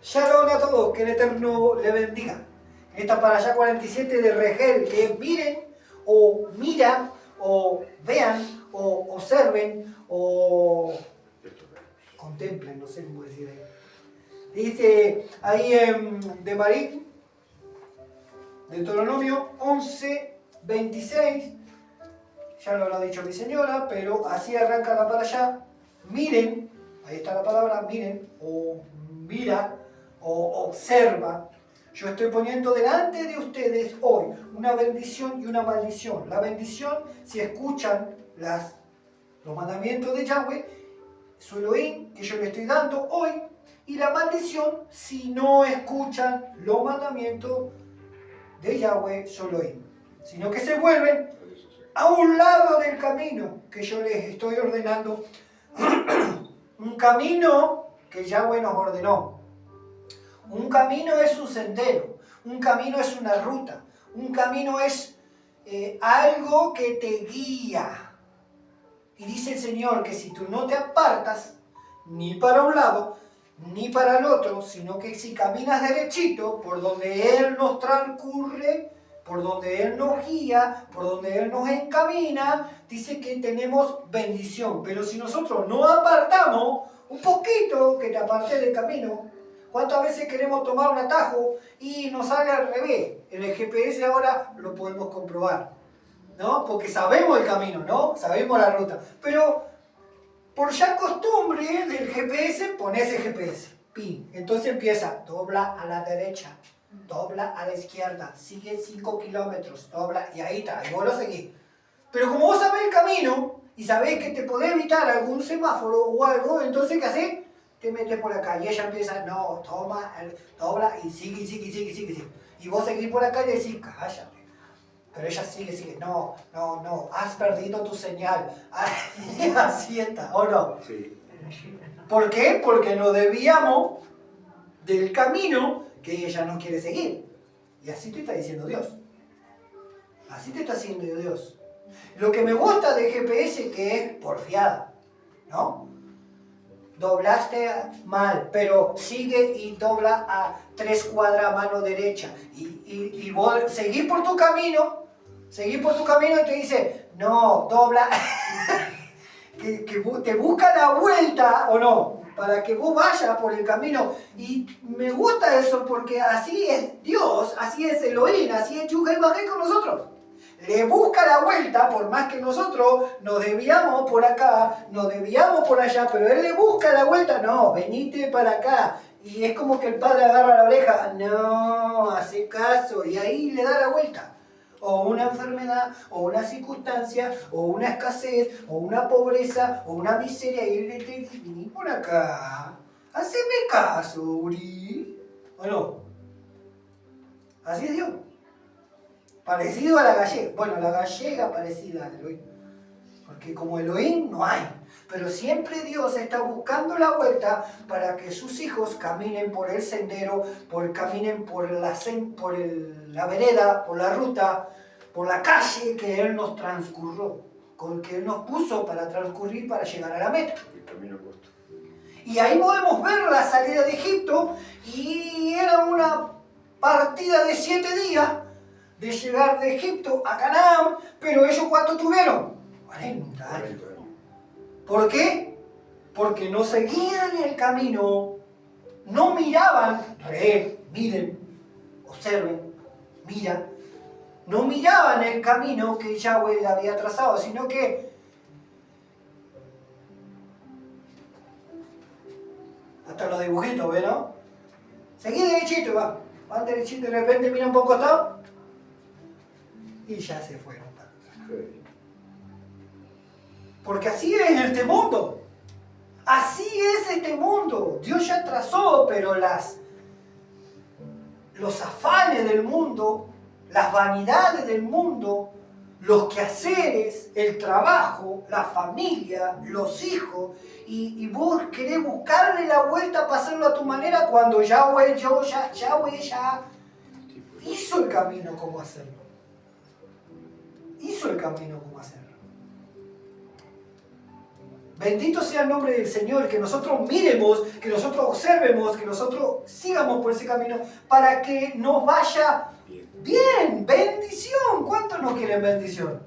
Shalom a todos, que el Eterno le bendiga. En esta parashá 47 de Regel, que miren, o mira, o vean, o observen, o contemplen, no sé cómo decir ahí. Dice ahí en Devarim, Deuteronomio 11, 26, ya lo habrá dicho mi señora, pero así arranca la parashá. Miren, ahí está la palabra, miren, o mira, o observa. Yo estoy poniendo delante de ustedes hoy una bendición y una maldición. La bendición, si escuchan los mandamientos de Yahweh, su Elohim, que yo le estoy dando hoy. Y la maldición, si no escuchan los mandamientos de Yahweh, su Elohim. Sino que se vuelven a un lado del camino que yo les estoy ordenando. Un camino que Yahweh nos ordenó. Un camino es un sendero, un camino es una ruta, un camino es algo que te guía. Y dice el Señor que si tú no te apartas ni para un lado ni para el otro, sino que si caminas derechito por donde Él nos transcurre, por donde Él nos guía, por donde Él nos encamina, dice que tenemos bendición. Pero si nosotros no apartamos un poquito, que te apartes del camino, ¿cuántas veces queremos tomar un atajo y nos sale al revés? En el GPS ahora lo podemos comprobar, ¿no? Porque sabemos el camino, ¿no? Sabemos la ruta. Pero por ya costumbre del GPS, pones el GPS. Pin. Entonces empieza, dobla a la derecha, dobla a la izquierda, sigue 5 kilómetros, dobla, y ahí está, y vos lo seguís. Pero como vos sabés el camino, y sabés que te podés evitar algún semáforo o algo, entonces ¿qué hacés? Te metes por acá, y ella empieza, no, toma, dobla, y sigue. Y vos seguís por acá y decís, cállate. Pero ella sigue, no, has perdido tu señal. Así está, ¿o no? Sí. ¿Por qué? Porque nos desviamos del camino que ella no quiere seguir. Y así te está diciendo Dios. Así te está haciendo Dios. Lo que me gusta del GPS que es porfiada, ¿no? Doblaste mal, pero sigue y dobla a 3 cuadras a mano derecha. Y vos seguís por tu camino, y te dice, no, dobla, que te busca la vuelta, ¿o no? Para que vos vayas por el camino. Y me gusta eso porque así es Dios, así es Elohim, así es Yuhei Bajé con nosotros. Le busca la vuelta, por más que nosotros nos desviamos por acá, nos desviamos por allá, pero él le busca la vuelta, no, venite para acá. Y es como que el padre agarra la oreja, no, hace caso, y ahí le da la vuelta. O una enfermedad, o una circunstancia, o una escasez, o una pobreza, o una miseria, y él le dice, vení por acá, haceme caso, Uri. ¿O no? Así es Dios. Parecido a la gallega. Bueno, la gallega parecida a Elohim. Porque como Elohim no hay. Pero siempre Dios está buscando la vuelta para que sus hijos caminen por el sendero, caminen por la vereda, por la ruta, por la calle que Él nos transcurrió, con que Él nos puso para transcurrir para llegar a la meta. El camino corto. Y ahí podemos ver la salida de Egipto y era una partida de 7 días de llegar de Egipto a Canaán, pero ellos ¿cuánto tuvieron? 40 años. ¿Por qué? Porque no seguían el camino, no miraban, miren, observen, mira, no miraban el camino que Yahweh le había trazado, sino que hasta los dibujitos, ¿ves, no? Seguí derechito, van derechito y de repente mira un poco costado y ya se fueron para atrás. Porque así es este mundo. Así es este mundo. Dios ya trazó, pero los afanes del mundo, las vanidades del mundo, los quehaceres, el trabajo, la familia, los hijos, y vos querés buscarle la vuelta para hacerlo a tu manera cuando Yahweh ya hizo el camino como hacerlo. Hizo el camino como hacerlo. Bendito sea el nombre del Señor, que nosotros miremos, que nosotros observemos, que nosotros sigamos por ese camino para que nos vaya bien. Bendición. ¿Cuántos no quieren bendición?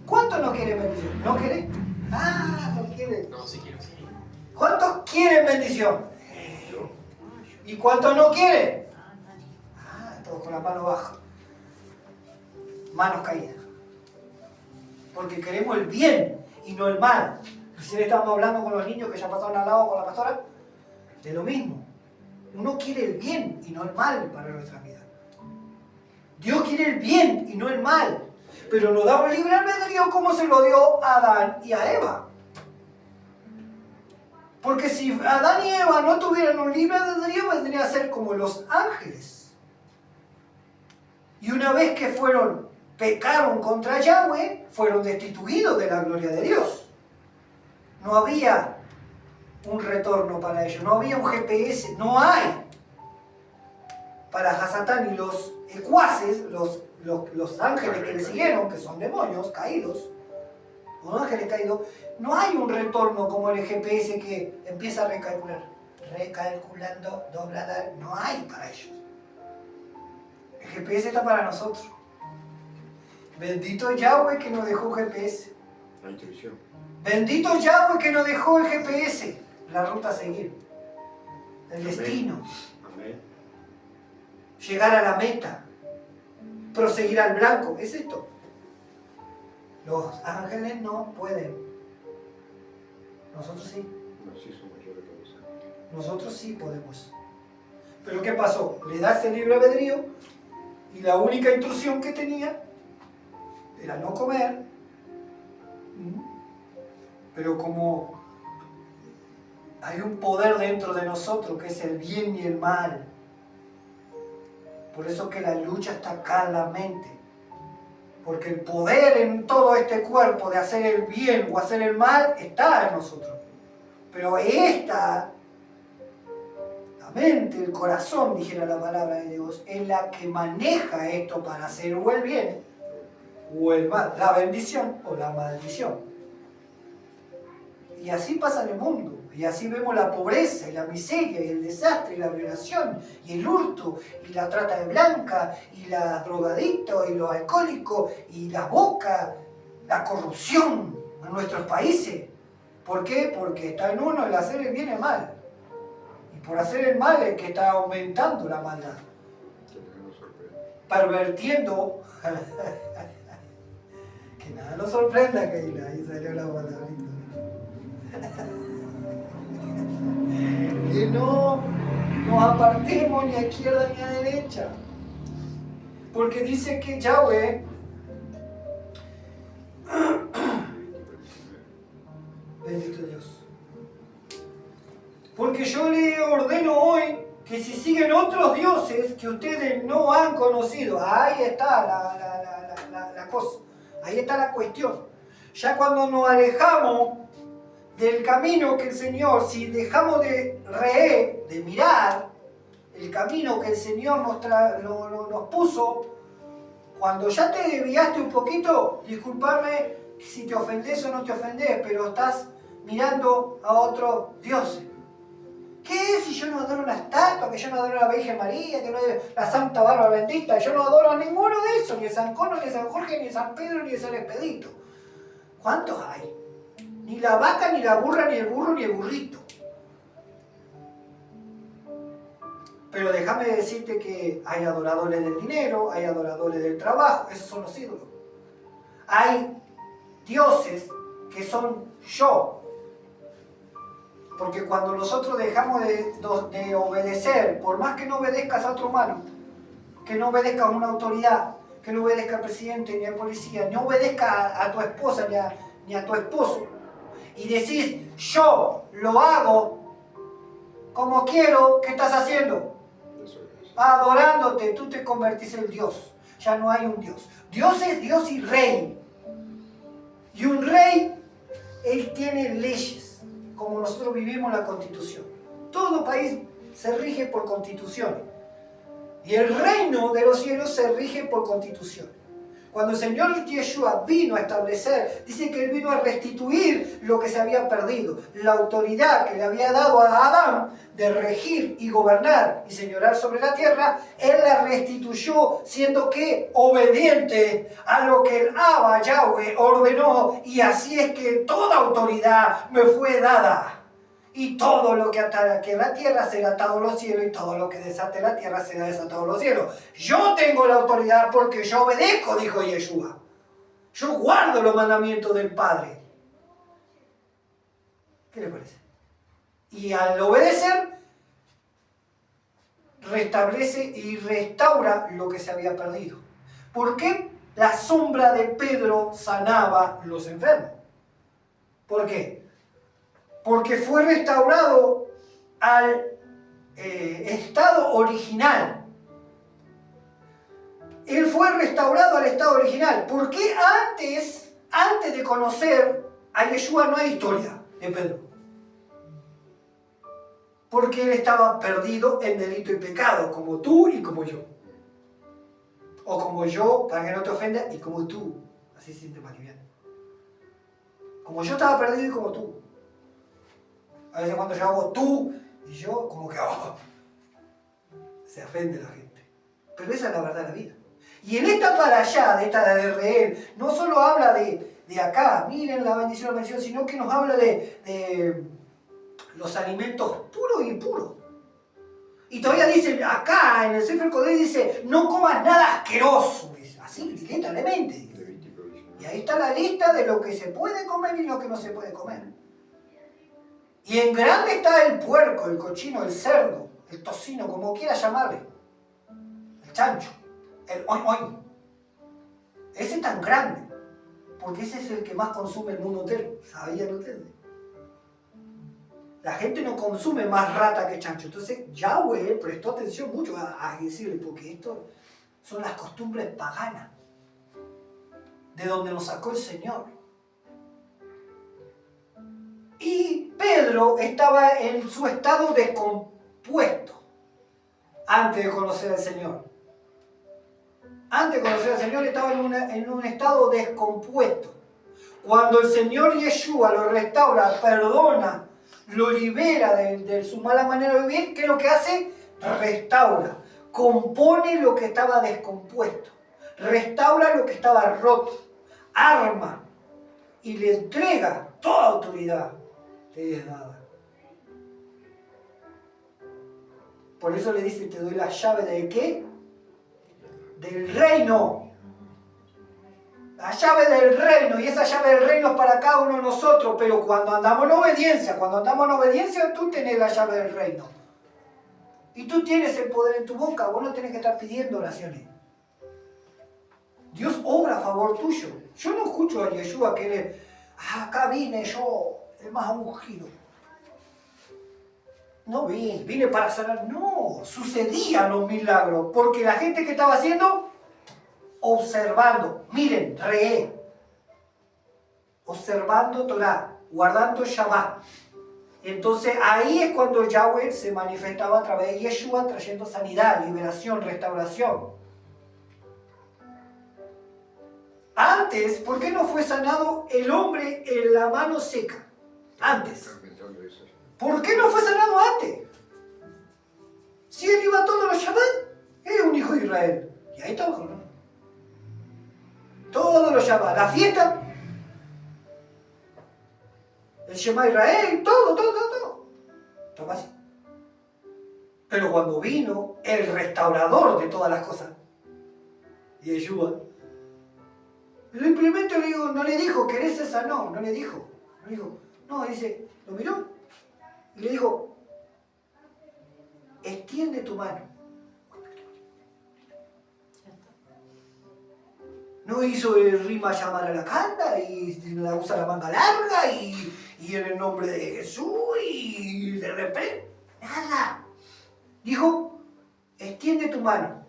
¿Cuántos no quieren bendición? ¿No quieren? Ah, no quieren. No, sí quiero, sí. ¿Cuántos quieren bendición? Yo. ¿Y cuántos no quieren? Ah, todos con la mano baja. Manos caídas. Porque queremos el bien y no el mal. Recién estábamos hablando con los niños que ya pasaron al lado con la pastora de lo mismo. Uno quiere el bien y no el mal para nuestra vida. Dios quiere el bien y no el mal. Pero nos da un libre albedrío como se lo dio a Adán y a Eva. Porque si Adán y Eva no tuvieran un libre albedrío, vendría a ser como los ángeles. Y una vez que pecaron contra Yahweh, fueron destituidos de la gloria de Dios. No había un retorno para ellos, no había un GPS, no hay. Para Hasatán y los ecuaces, los ángeles que le siguieron, que son demonios caídos, los ángeles caídos, no hay un retorno como el GPS que empieza a recalcular. Recalculando, dobladar, no hay para ellos. El GPS está para nosotros. Bendito Yahweh que nos dejó GPS. La intuición. Bendito Yahweh que nos dejó el GPS. La ruta a seguir. El destino. Amén. Llegar a la meta. Proseguir al blanco. Es esto. Los ángeles no pueden. Nosotros sí. No, sí somos yo de todos. Nosotros sí podemos. Pero ¿qué pasó? Le das el libre albedrío y la única instrucción que tenía era no comer. Pero como hay un poder dentro de nosotros que es el bien y el mal. Por eso que la lucha está acá en la mente. Porque el poder en todo este cuerpo de hacer el bien o hacer el mal está en nosotros. Pero la mente, el corazón, dijera la palabra de Dios, es la que maneja esto para hacer o el bien o el mal, la bendición o la maldición. Y así pasa en el mundo. Y así vemos la pobreza y la miseria y el desastre y la violación y el hurto y la trata de blanca y los drogadictos y los alcohólicos y la boca, la corrupción en nuestros países. ¿Por qué? Porque está en uno el hacer el bien y el mal. Y por hacer el mal es que está aumentando la maldad. Pervertiendo. Que nada nos sorprenda que ahí salió la palabrita. Que no nos apartemos ni a izquierda ni a derecha. Porque dice que Yahweh bendito Dios. Porque yo le ordeno hoy que si siguen otros dioses que ustedes no han conocido, ahí está la cosa, ahí está la cuestión. Ya cuando nos alejamos del camino que el Señor, si dejamos de mirar el camino que el Señor nos puso, cuando ya te desviaste un poquito, discúlpame si te ofendés o no te ofendés, pero estás mirando a otros dioses. ¿Qué es si yo no adoro una estatua, que yo no adoro a la Virgen María, que no adoro a la Santa Bárbara Bendita? Yo no adoro a ninguno de esos, ni a San Cono, ni a San Jorge, ni a San Pedro, ni a San Expedito. ¿Cuántos hay? Ni la vaca, ni la burra, ni el burro, ni el burrito. Pero déjame decirte que hay adoradores del dinero, hay adoradores del trabajo, esos son los ídolos. Hay dioses que son yo. Porque cuando nosotros dejamos de obedecer, por más que no obedezcas a otro humano, que no obedezcas a una autoridad, que no obedezca al presidente ni al policía, no obedezca a tu esposa ni a tu esposo, y decís, yo lo hago como quiero, ¿qué estás haciendo? Adorándote, tú te convertís en Dios. Ya no hay un Dios. Dios es Dios y rey. Y un rey, él tiene leyes, como nosotros vivimos la Constitución. Todo país se rige por constituciones. Y el reino de los cielos se rige por constituciones. Cuando el Señor Yeshua vino a establecer, dice que Él vino a restituir lo que se había perdido. La autoridad que le había dado a Adán de regir y gobernar y señorar sobre la tierra, Él la restituyó siendo que obediente a lo que el Abba Yahweh ordenó. Y así es que toda autoridad me fue dada. Y todo lo que atara aquí en la tierra será atado en los cielos, y todo lo que desate en la tierra será desatado en los cielos. Yo tengo la autoridad porque yo obedezco, dijo Yeshua. Yo guardo los mandamientos del Padre. ¿Qué le parece? Y al obedecer, restablece y restaura lo que se había perdido. ¿Por qué la sombra de Pedro sanaba los enfermos? ¿Por qué? Porque fue restaurado al estado original. Él fue restaurado al estado original. ¿Por qué antes de conocer a Yeshua no hay historia de Pedro? Porque él estaba perdido en delito y pecado, como tú y como yo. O como yo, para que no te ofenda, y como tú. Así se siente más liviano. Como yo estaba perdido y como tú. A veces cuando yo hago tú y yo, como que se ofende la gente. Pero esa es la verdad de la vida. Y en esta parashá, de esta de Reel, no solo habla de acá, miren la bendición, sino que nos habla de los alimentos puros y impuros. Y todavía dice, acá en el Sefer Kodesh dice, no comas nada asqueroso. Así, literalmente. Y ahí está la lista de lo que se puede comer y lo que no se puede comer. Y en grande está el puerco, el cochino, el cerdo, el tocino, como quiera llamarle. El chancho, el oin oin. Ese es tan grande, porque ese es el que más consume el mundo entero. ¿Sabían ustedes? La gente no consume más rata que chancho. Entonces Yahweh prestó atención mucho a decirle, porque esto son las costumbres paganas, de donde nos sacó el Señor. Y Pedro estaba en su estado descompuesto antes de conocer al Señor. Antes de conocer al Señor estaba en un estado descompuesto. Cuando el Señor Yeshua lo restaura, perdona, lo libera de su mala manera de vivir, ¿qué es lo que hace? Restaura, compone lo que estaba descompuesto, restaura lo que estaba roto, arma y le entrega toda autoridad. Te es dada. Por eso le dice, te doy la llave de ¿qué? Del reino. La llave del reino. Y esa llave del reino es para cada uno de nosotros. Pero cuando andamos en obediencia, tú tenés la llave del reino. Y tú tienes el poder en tu boca. Vos no tenés que estar pidiendo oraciones. Dios obra a favor tuyo. Yo no escucho a Yeshua que él acá vine yo, el más ungido. No vine para sanar. No, sucedían los milagros. Porque la gente que estaba haciendo, observando. Miren, observando Torah, guardando Shabbat. Entonces ahí es cuando Yahweh se manifestaba a través de Yeshua, trayendo sanidad, liberación, restauración. Antes, ¿por qué no fue sanado el hombre en la mano seca? Antes. ¿Por qué no fue sanado antes? Si él iba todos los Shabbat, es un hijo de Israel. Y ahí estamos hablando. Todos los Shabbat, la fiesta, el Shema Israel, todo. Toma así. Pero cuando vino el restaurador de todas las cosas, Yeshua, simplemente no le dijo, ¿querés esa? No le dijo. No, dice, lo miró y le dijo, extiende tu mano. No hizo el rima llamar a la canta y la usa la manga larga y en el nombre de Jesús y de repente, nada. Dijo, extiende tu mano.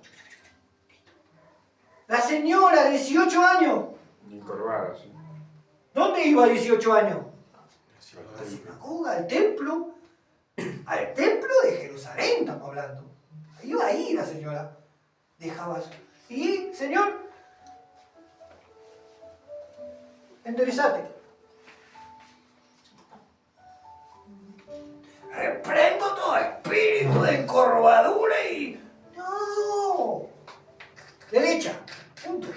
La señora, 18 años. Encorvada, sí. ¿Dónde iba a 18 años? A la sinagoga, al templo de Jerusalén, estamos hablando. Iba ahí la señora. Dejaba eso. Y, Señor, enderezate. Reprendo todo espíritu de encorvadura y... No. Derecha. Punto.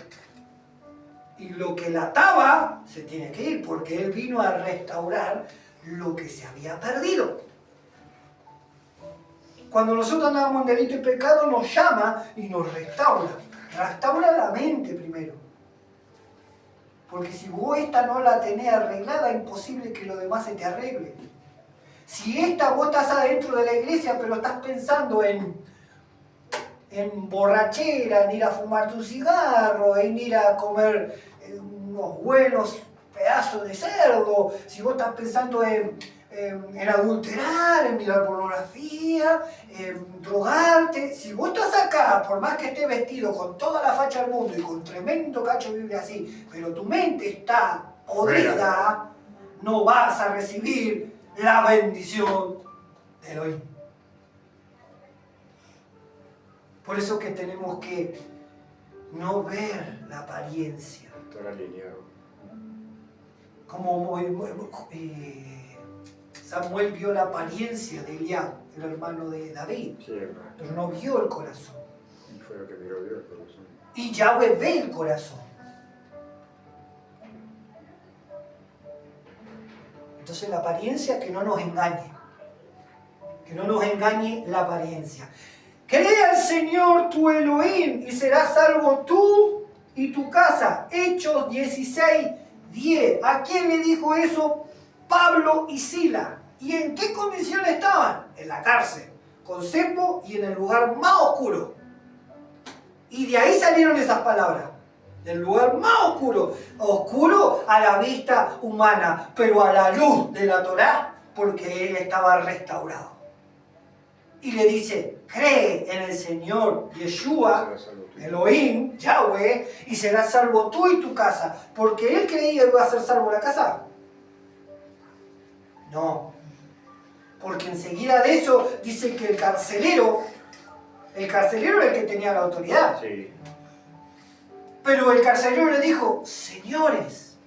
Y lo que la ataba se tiene que ir porque Él vino a restaurar lo que se había perdido. Cuando nosotros andamos en delito y pecado nos llama y nos restaura. Restaura la mente primero. Porque si vos esta no la tenés arreglada, es imposible que lo demás se te arregle. Si esta vos estás adentro de la iglesia, pero estás pensando en borrachera, en ir a fumar tu cigarro, en ir a comer unos buenos pedazos de cerdo, si vos estás pensando en adulterar, en mirar pornografía, en drogarte, si vos estás acá, por más que estés vestido con toda la facha del mundo y con tremendo cacho de Biblia así, pero tu mente está podrida, no vas a recibir la bendición de Elohim. Por eso que tenemos que no ver la apariencia. Estar alineado. Como Samuel vio la apariencia de Eliab, el hermano de David, Sí, hermano. pero no vio el corazón. Y fue lo que miró Dios, el corazón. Y Yahweh ve el corazón. Entonces la apariencia, que no nos engañe. Que no nos engañe la apariencia. Cree al Señor tu Elohim y serás salvo tú y tu casa. Hechos 16:10. ¿A quién le dijo eso? Pablo y Sila. ¿Y en qué condición estaban? En la cárcel, con cepo y en el lugar más oscuro. Y de ahí salieron esas palabras. Del lugar más oscuro. Oscuro a la vista humana, pero a la luz de la Torá, porque él estaba restaurado. Y le dice, cree en el Señor Yeshua, Elohim, Yahweh, y serás salvo tú y tu casa. Porque él creía que iba a ser salvo la casa. No. Porque enseguida de eso dice que el carcelero era el que tenía la autoridad. Sí. Pero el carcelero le dijo, señores,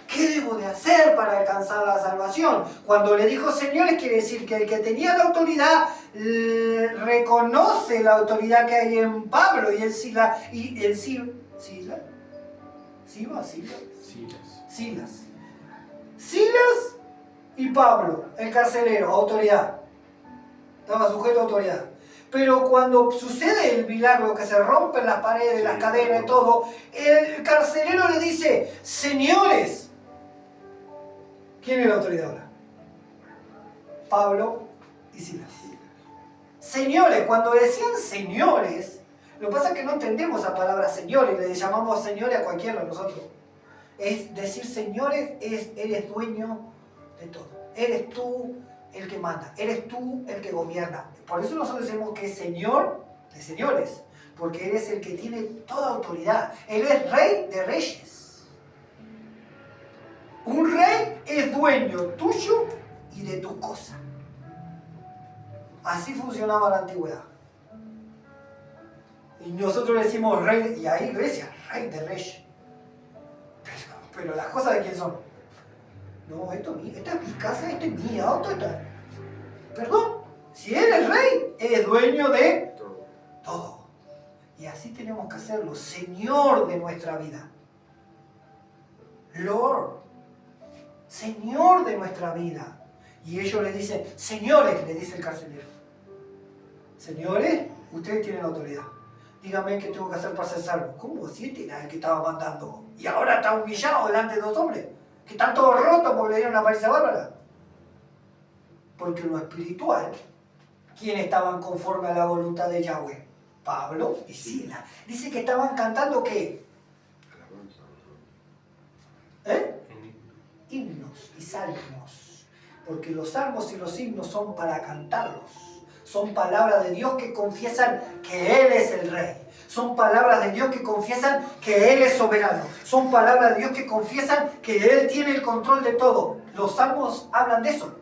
¿qué debo de hacer para alcanzar la salvación? Cuando le dijo señores, quiere decir que el que tenía la autoridad reconoce la autoridad que hay en Pablo y en Silas. Silas y Pablo, el carcelero, autoridad. Estaba sujeto a autoridad. Pero cuando sucede el milagro, que se rompen las paredes, las cadenas y todo, el carcelero le dice, señores, ¿quién es la autoridad ahora? Pablo y Silas. Señores, cuando decían señores, lo que pasa es que no entendemos la palabra señores, le llamamos señores a cualquiera de nosotros. Es decir señores, eres dueño de todo. Eres tú el que manda, eres tú el que gobierna. Por eso nosotros decimos que es Señor de señores, porque Él es el que tiene toda autoridad. Él es Rey de reyes. Un rey es dueño tuyo y de tus cosas. Así funcionaba la antigüedad. Y nosotros le decimos rey, y hay iglesia, Rey de reyes. Pero las cosas de quién son. No, esta es mi casa, este es mi auto, Perdón, si Él es rey, es dueño de todo. Y así tenemos que hacerlo, Señor de nuestra vida. Lord, Señor de nuestra vida. Y ellos le dicen, señores, le dice el carcelero. Señores, ustedes tienen la autoridad. Díganme qué tengo que hacer para ser salvo. ¿Cómo? Si este era el que estaba mandando. Y ahora está humillado delante de dos hombres. Que están todos rotos porque le dieron una paliza bárbara. Porque en lo espiritual, ¿quiénes estaban conforme a la voluntad de Yahweh? Pablo y Silas. Dice que estaban cantando ¿qué? Himnos y salmos. Porque los salmos y los himnos son para cantarlos. Son palabras de Dios que confiesan que Él es el Rey. Son palabras de Dios que confiesan que Él es soberano. Son palabras de Dios que confiesan que Él tiene el control de todo. Los salmos hablan de eso.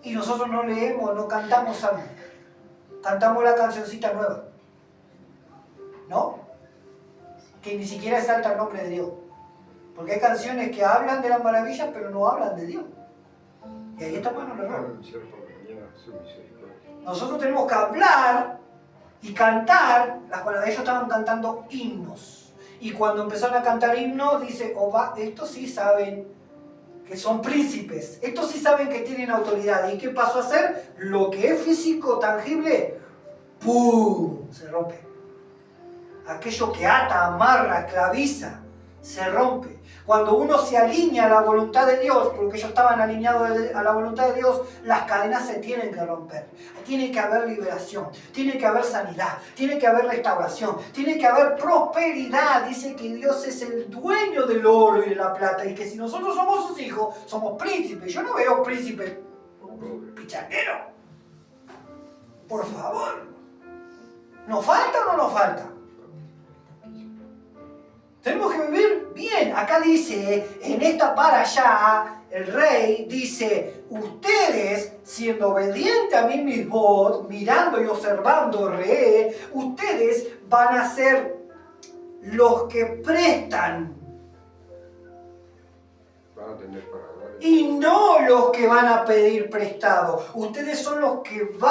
Y nosotros no leemos, no cantamos salmos. Cantamos la cancioncita nueva. ¿No? Que ni siquiera exalta el nombre de Dios. Porque hay canciones que hablan de las maravillas, pero no hablan de Dios. Y ahí está bueno el error. Anunciar por la mañana su misericordia. Nosotros tenemos que hablar y cantar. Ellos estaban cantando himnos. Y cuando empezaron a cantar himnos, dice, opa, estos sí saben que son príncipes. Estos sí saben que tienen autoridad. ¿Y qué pasó a hacer? Lo que es físico, tangible, ¡pum! Se rompe. Aquello que ata, amarra, esclaviza, se rompe. Cuando uno se alinea a la voluntad de Dios, porque ellos estaban alineados a la voluntad de Dios, las cadenas se tienen que romper. Tiene que haber liberación, tiene que haber sanidad, tiene que haber restauración, tiene que haber prosperidad. Dice que Dios es el dueño del oro y de la plata y que si nosotros somos sus hijos, somos príncipes. Yo no veo príncipe pichanguero. Por favor. ¿Nos falta o no nos falta? Tenemos que vivir bien. Acá dice, en esta para allá, el rey dice, ustedes, siendo obedientes a mí mis voz, mirando y observando ustedes van a ser los que prestan Van a tener para dar. y no los que van a pedir prestado. Ustedes son los que van